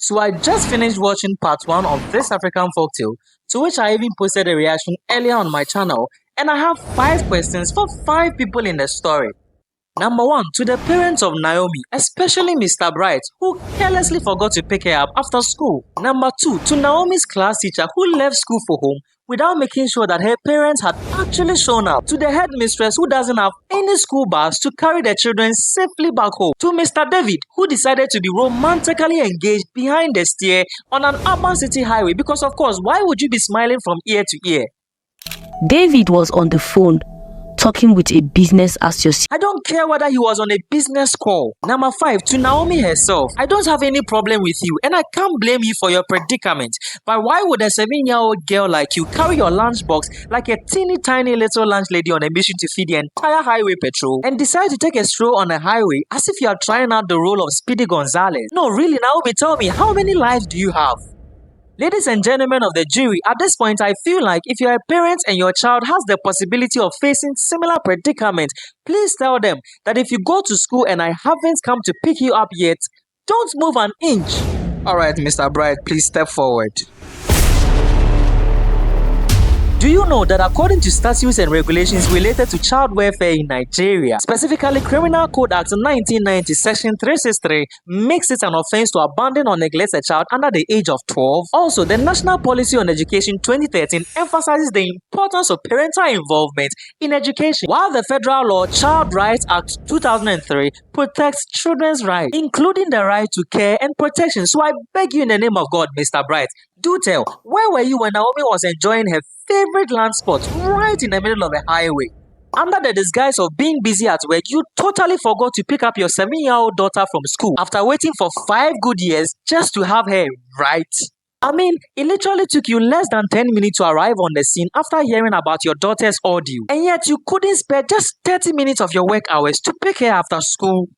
So I just finished watching part 1 of this African folktale, to which I even posted a reaction earlier on my channel, and I have 5 questions for 5 people in the story. Number 1, to the parents of Naomi, especially Mr. Bright, who carelessly forgot to pick her up after school. Number 2, to Naomi's class teacher who left school for home without making sure that her parents had actually shown up. To the headmistress who doesn't have any school bus to carry the children safely back home. To Mr. David, who decided to be romantically engaged behind the stair on an urban city highway because, of course, why would you be smiling from ear to ear? David was on the phone talking with a business associate. I don't care whether he was on a business call. Number 5, to Naomi herself. I don't have any problem with you and I can't blame you for your predicament. But why would a 7-year-old girl like you carry your lunchbox like a teeny tiny little lunch lady on a mission to feed the entire highway patrol and decide to take a stroll on a highway as if you are trying out the role of Speedy Gonzales? No, really, Naomi, tell me, how many lives do you have? Ladies and gentlemen of the jury, at this point I feel like if you are a parent and your child has the possibility of facing similar predicament, please tell them that if you go to school and I haven't come to pick you up yet, don't move an inch. Alright, Mr. Bright, please step forward. Do you know that according to statutes and regulations related to child welfare in Nigeria, specifically Criminal Code Act 1990 Section 363 makes it an offense to abandon or neglect a child under the age of 12? Also, the National Policy on Education 2013 emphasizes the importance of parental involvement in education, while the federal law Child Rights Act 2003 protects children's rights, including the right to care and protection. So I beg you in the name of God, Mr. Bright, do tell, where were you when Naomi was enjoying her favorite land spot right in the middle of a highway? Under the disguise of being busy at work, you totally forgot to pick up your 7-year-old daughter from school after waiting for 5 good years just to have her, right? I mean, it literally took you less than 10 minutes to arrive on the scene after hearing about your daughter's ordeal, and yet you couldn't spare just 30 minutes of your work hours to pick her after school.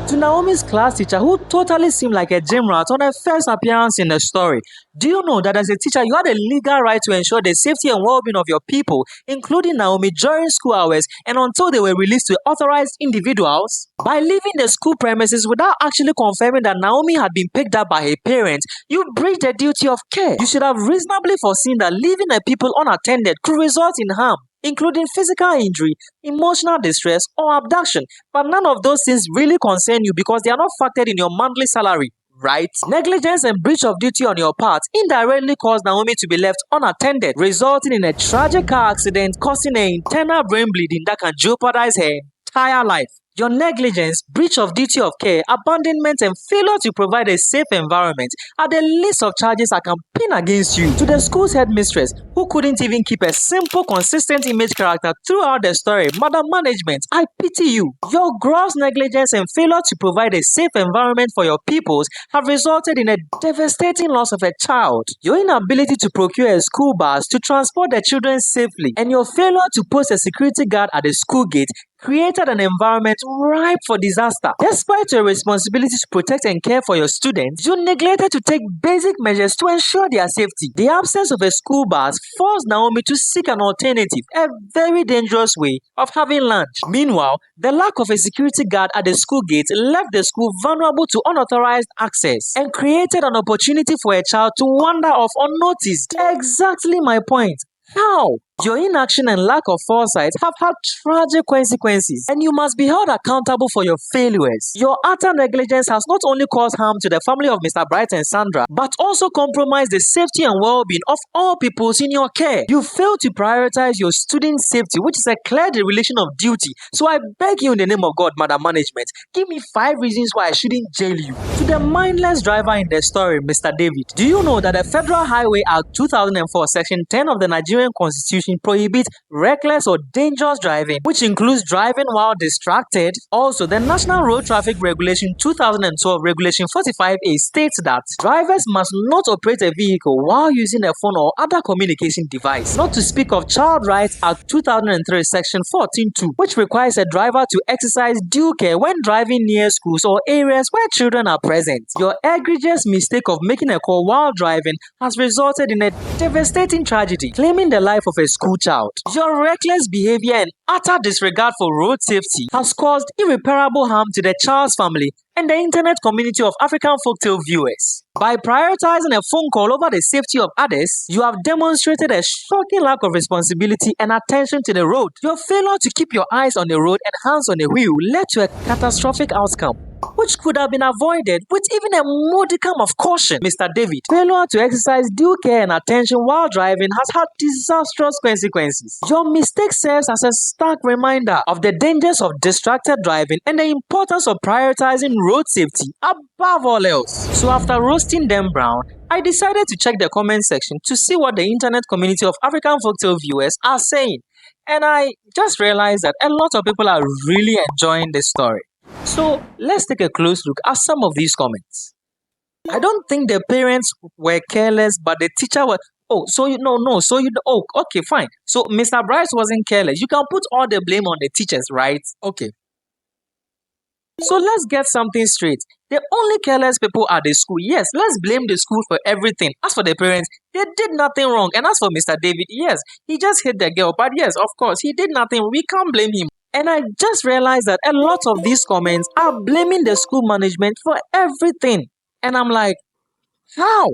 To Naomi's class teacher who totally seemed like a gym rat on her first appearance in the story, do you know that as a teacher you had a legal right to ensure the safety and well-being of your people, including Naomi, during school hours and until they were released to authorized individuals? By leaving the school premises without actually confirming that Naomi had been picked up by her parents, you breached the duty of care. You should have reasonably foreseen that leaving her people unattended could result in harm, including physical injury, emotional distress, or abduction. But none of those things really concern you because they are not factored in your monthly salary, right? Negligence and breach of duty on your part indirectly caused Naomi to be left unattended, resulting in a tragic car accident causing an internal brain bleeding that can jeopardize her entire life. Your negligence, breach of duty of care, abandonment, and failure to provide a safe environment are the list of charges I can pin against you. To the school's headmistress, who couldn't even keep a simple, consistent image character throughout the story, Madam Management, I pity you. Your gross negligence and failure to provide a safe environment for your pupils have resulted in a devastating loss of a child. Your inability to procure a school bus to transport the children safely, and your failure to post a security guard at the school gate created an environment ripe for disaster. Despite your responsibility to protect and care for your students, you neglected to take basic measures to ensure their safety. The absence of a school bus forced Naomi to seek an alternative, a very dangerous way of having lunch. Meanwhile, the lack of a security guard at the school gate left the school vulnerable to unauthorized access and created an opportunity for a child to wander off unnoticed. Exactly my point. How? Your inaction and lack of foresight have had tragic consequences, and you must be held accountable for your failures. Your utter negligence has not only caused harm to the family of Mr. Bright and Sandra, but also compromised the safety and well-being of all peoples in your care. You failed to prioritize your students' safety, which is a clear dereliction of duty. So I beg you in the name of God, Madam Management, give me 5 reasons why I shouldn't jail you. To the mindless driver in the story, Mr. David, do you know that the Federal Highway Act 2004 Section 10 of the Nigerian Constitution prohibits reckless or dangerous driving, which includes driving while distracted? Also, the National Road Traffic Regulation 2012 Regulation 45A states that drivers must not operate a vehicle while using a phone or other communication device. Not to speak of Child Rights Act 2003 Section 14.2, which requires a driver to exercise due care when driving near schools or areas where children are present. Your egregious mistake of making a call while driving has resulted in a devastating tragedy, claiming the life of a school child. Your reckless behavior and utter disregard for road safety has caused irreparable harm to the child's family and the internet community of African folktale viewers. By prioritizing a phone call over the safety of others, you have demonstrated a shocking lack of responsibility and attention to the road. Your failure to keep your eyes on the road and hands on the wheel led to a catastrophic outcome, which could have been avoided with even a modicum of caution. Mr. David, failure to exercise due care and attention while driving has had disastrous consequences. Your mistake serves as a stark reminder of the dangers of distracted driving and the importance of prioritizing road safety above all else. So after roasting them brown, I decided to check the comment section to see what the internet community of African folktale viewers are saying. And I just realized that a lot of people are really enjoying this story. So let's take a close look at some of these comments. I don't think the parents were careless, but the teacher was. Okay, fine. So Mr. Bryce wasn't careless. You can put all the blame on the teachers, right? Okay. So let's get something straight. The only careless people are the school. Yes, let's blame the school for everything. As for the parents, they did nothing wrong. And as for Mr. David, yes, he just hit the girl. But yes, of course, he did nothing. We can't blame him. And I just realized that a lot of these comments are blaming the school management for everything. And I'm like, how?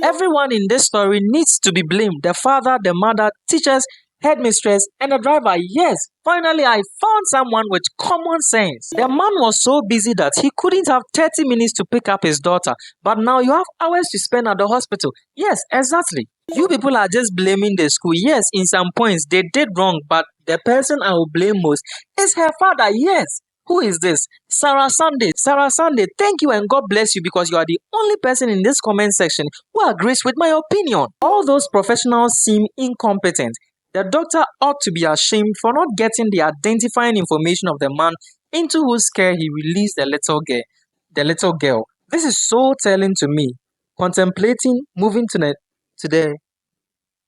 Everyone in this story needs to be blamed. The father, the mother, teachers, headmistress, and the driver. Yes, finally I found someone with common sense. The man was so busy that he couldn't have 30 minutes to pick up his daughter. But now you have hours to spend at the hospital. Yes, exactly. You people are just blaming the school. Yes, in some points they did wrong, but the person I will blame most is her father. Yes. Who is this? Sarah Sunday. Sarah Sunday, thank you and God bless you because you are the only person in this comment section who agrees with my opinion. All those professionals seem incompetent. The doctor ought to be ashamed for not getting the identifying information of the man into whose care he released the little girl. This is so telling to me. Contemplating moving to the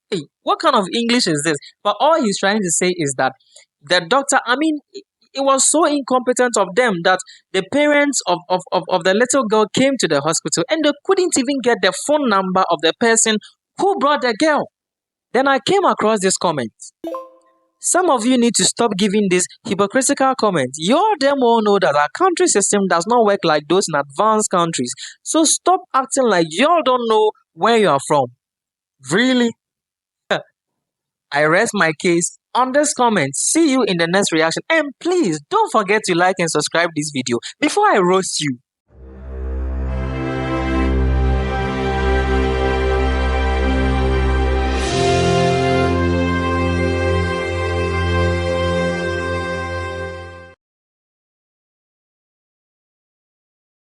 hey, what kind of English is this? But all he's trying to say is that the doctor, it was so incompetent of them that the parents of the little girl came to the hospital and they couldn't even get the phone number of the person who brought the girl. Then I came across this comment. Some of you need to stop giving these hypocritical comments. You all damn well know that our country system does not work like those in advanced countries. So stop acting like you all don't know where you are from. Really? I rest my case on this comment. See you in the next reaction. And please don't forget to like and subscribe this video before I roast you.